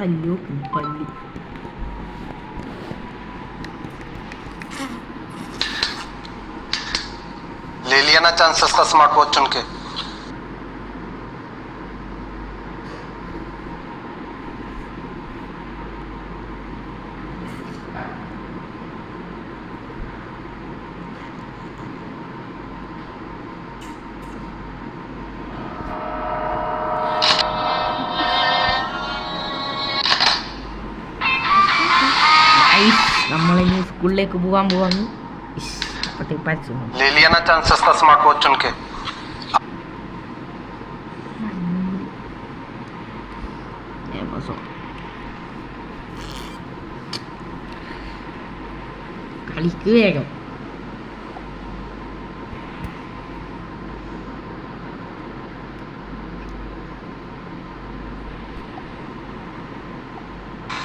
അയ്യോ പല്ലി. ले लिया ना चांस सस्ता स्मार्ट वॉच चुन के। നമ്മളിനി സ്കൂളിലേക്ക് പോകാൻ പോവാന്ന്. ले लिया ना चांस सस्ता स्मार्ट वॉच चुन के। കളിക്ക് വേഗം.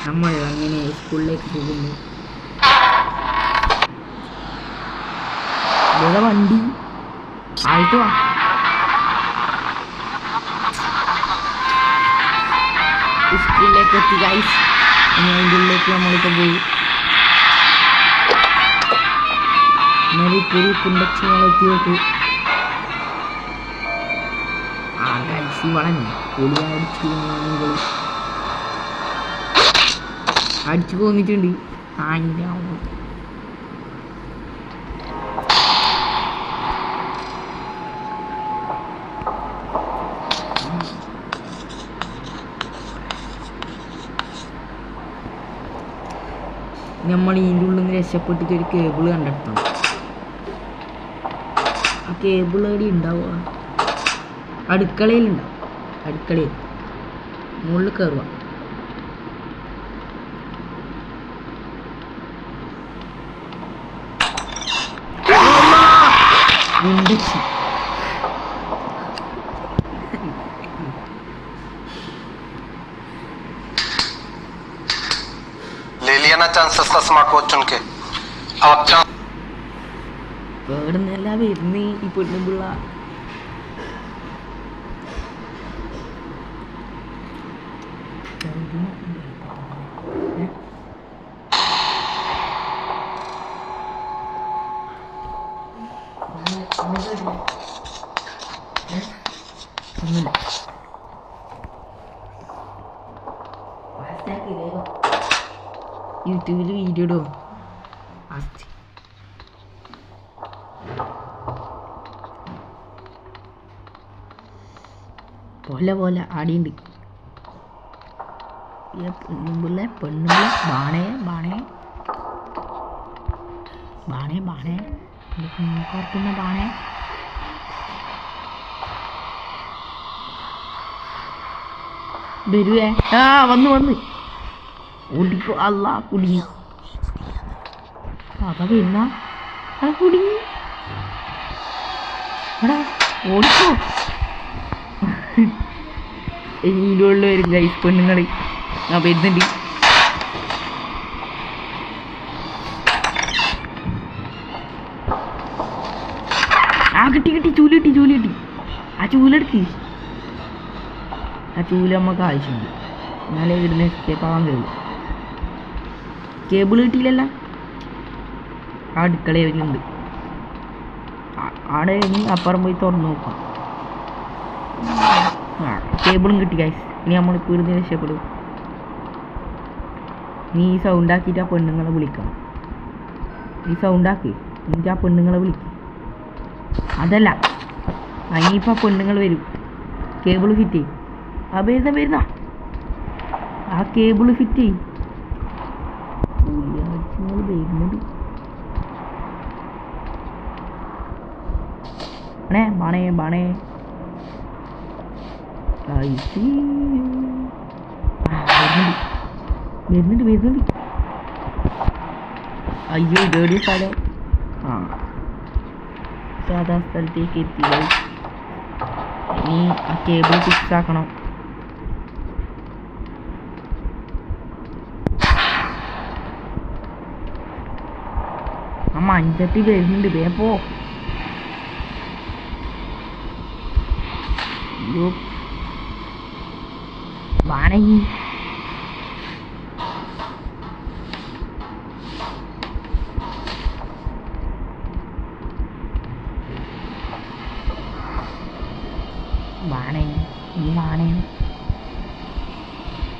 നമ്മൾ അങ്ങനെ സ്കൂളിലേക്ക് പോകുന്നു. വണ്ടി ആയിട്ട് വാ. സ്കൂളിലേക്ക് എത്തി ഗൈസ്. അതിൻ്റെ ഉള്ളിലേക്ക് നമ്മളിപ്പോൾ പോയി. ഒരു കുണ്ടച്ച് നമ്മളെത്തി നോക്കൂ. ആ ഗൈസ് വളഞ്ഞു പൊളി അടിച്ചു പോന്നിട്ടുണ്ട്. നമ്മൾ ഇതിൻ്റെ ഉള്ളിൽ നിന്ന് രക്ഷപ്പെട്ടിട്ട് ഒരു കേബിൾ കണ്ടെത്തണം. ആ കേബിൾ എവിടെ ഉണ്ടാവുക? അടുക്കളയിലുണ്ടാവും. അടുക്കളയിൽ മുകളിൽ കയറുക. ले लिया ना चांस सस्ता स्मार्ट वॉच चुन के। अब चांस എവിടുന്നല്ല വരുന്ന ഈ പെണ്ണുപിള്ള. യൂട്യൂബിൽ വീഡിയോ ഇടും. പോലെ ആടിയുണ്ട്. പെണ്ണുമ്പിള്ള ബാണേ ബാണേ ബാണേ ബാണേ കുഴപ്പമില്ല ബാണേ. വരുവേ. ആ വന്ന് ഓടിക്കോ. അല്ല കുടുങ്ങി. അതാ വരുന്ന കുടുങ്ങി. എടാ ഓടിക്കോ. ഇതിലുള്ള വരും ഗൈസ് പെണ്ണുങ്ങൾ. ആ വരുന്നുണ്ട്. ആ കിട്ടി ചൂല് കിട്ടി. ആ ചൂലെടുക്ക്. ആ ചൂല് നമുക്ക് ആവശ്യമുണ്ട്. എന്നാലേ ഇവിടുന്ന് എസ്കേപ്പ് ആവാൻ കഴിയും. കേബിൾ കിട്ടിയില്ലല്ല. ആ അടുക്കളയിലുണ്ട്. ആടെ ഇനി അപ്പുറം പോയി തുറന്നു നോക്കാം. കേബിളും കിട്ടി ഗൈസ്. ഇനി നമ്മൾ ഇവിടുന്ന് രക്ഷപ്പെടും. നീ ഈ സൗണ്ട് ആക്കിയിട്ട് ആ പെണ്ണുങ്ങളെ വിളിക്കണം. ഈ സൗണ്ട് ആക്കി എന്നിട്ട് ആ പെണ്ണുങ്ങളെ വിളിക്കും. അതല്ല ഇനിയിപ്പോൾ ആ പെണ്ണുങ്ങൾ വരും. കേബിൾ ഫിറ്റ് ചെയ്യും. ആ വരുന്ന ആ കേബിൾ ഫിറ്റ് ചെയ്യും. വരുന്നുണ്ട്. ബാണേ ബാണേ വരുന്നുണ്ട്. അയ്യോ ഇതേടിയ സ്ഥലം. ആ സാധാ സ്ഥലത്തേക്ക് എത്തി. ഇനി ആ കേബിൾ ഫിക്സ് ആക്കണം. ആ മഞ്ചട്ടി വരുന്നുണ്ട്. വേഗം പോ. അയ്യോ വാണകി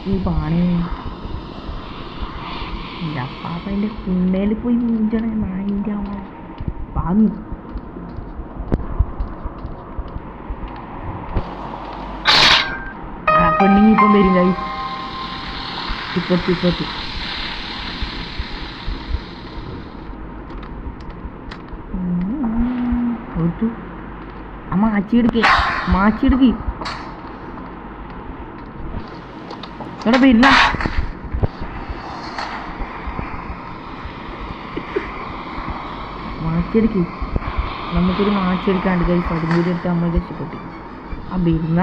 ഈ പാണി എൻ്റെ അപ്പാപ്പ എൻ്റെ കുണ്ണയിൽ പോയി മൂഞ്ചണേ നായിൻ്റെ അമ്മ പാങ്ങി ആ പെണ്ണിങ്ങി ഇപ്പം വരും കൈ ഇപ്പത്തി ഓർത്തു ആ മാച്ചിയെടുക്കേ ഇവിടെ വരുന്ന മാച്ചെടുക്കി നമുക്കൊരു മാച്ചെടുക്കാണ്ട് കൈ അതും കൂടി എടുത്ത് നമ്മൾ രക്ഷപ്പെട്ടു ആ വരുന്ന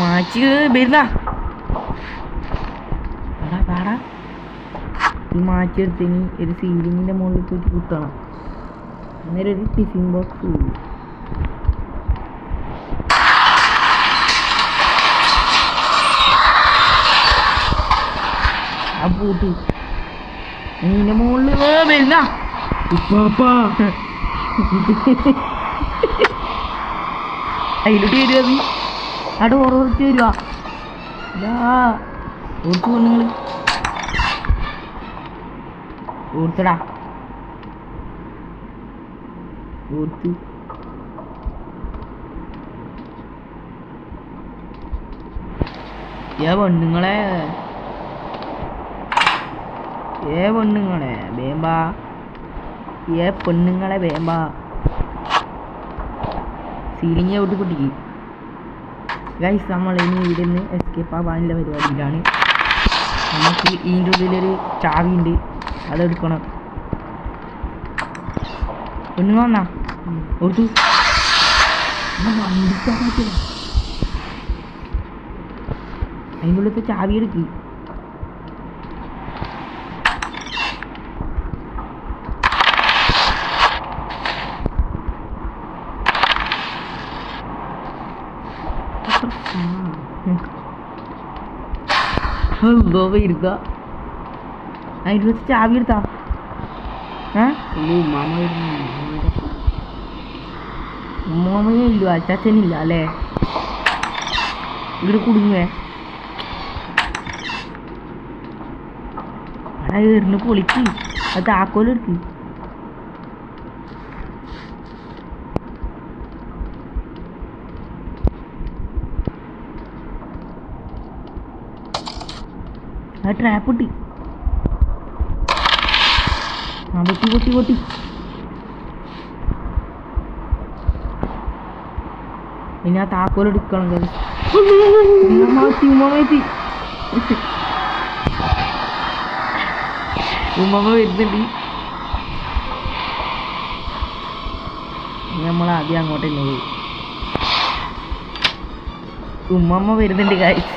മാച്ച് വരുന്ന പാടാ ഈ മാച്ചെടുത്ത് ഇനി ഒരു സീലിങ്ങിൻ്റെ മുകളിൽ പോയിട്ട് കുത്തണം അന്നേരം ഒരു ടിഫിൻ ബോക്സ് ആ പൂട്ടി ഇതിൻ്റെ മുകളിൽ വരുന്ന അതിലോട്ട് വരുക നീ അവിടെ ഓർത്ത് വരുവാ ഓർത്തു പെണ്ണുങ്ങൾ ഓർത്തടാ ഓർത്തു പെണ്ണുങ്ങളെ വേമ്പാ പെണ്ണുങ്ങളെ വേമ്പാ സീലിംഗ് ഔട്ട് പൊട്ടിക്ക് ഗൈസ് നമ്മൾ ഇനി ഇവിടെ നിന്ന് എസ്കേപ്പ് ആവാനുള്ള പരിപാടിയിലാണ് നമുക്ക് ഇതിൻ്റെ ഉള്ളിലൊരു ചാവി ഉണ്ട് അതെടുക്കണം പെണ്ണുങ്ങൾ വന്നാ ഓർത്തു വണ്ടിക്കാൻ പറ്റില്ല അതിൻ്റെ ഉള്ളിലത്തെ ചാവി എടുക്ക് ഇരുത്ത അതിൻ്റെ വെച്ച് ചാവി എടുത്താ ഉമ്മാമയെ ഇല്ല അച്ചാച്ചനില്ല അല്ലേ ഇവിടെ കുടുങ്ങേ അവിടെ എറിഞ്ഞ് പൊളിക്ക് അത് താക്കോലെടുക്ക് ആ ട്രാപ്പ് പൊട്ടി ആ പൊട്ടി ഇനി ആ താക്കോലെടുക്കണം ഉമ്മ വരുന്നുണ്ട് നമ്മൾ ആദ്യം അങ്ങോട്ട് തന്നെ പോയി ഉമ്മ വരുന്നുണ്ട് കാര്യം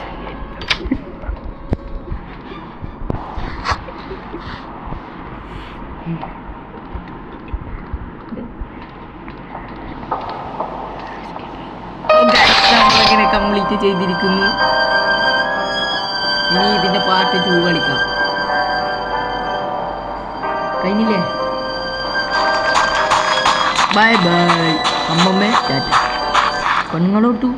നമ്മളങ്ങനെ കംപ്ലീറ്റ് ചെയ്തിരിക്കുന്നു ഇനി ഇതിന്റെ പാർട്ട് 2 കളിക്കാം കഴിഞ്ഞില്ലേ ബൈ ബൈ അമ്മമ്മേ ടാറ്റ പെണ്ണുങ്ങളോർത്തു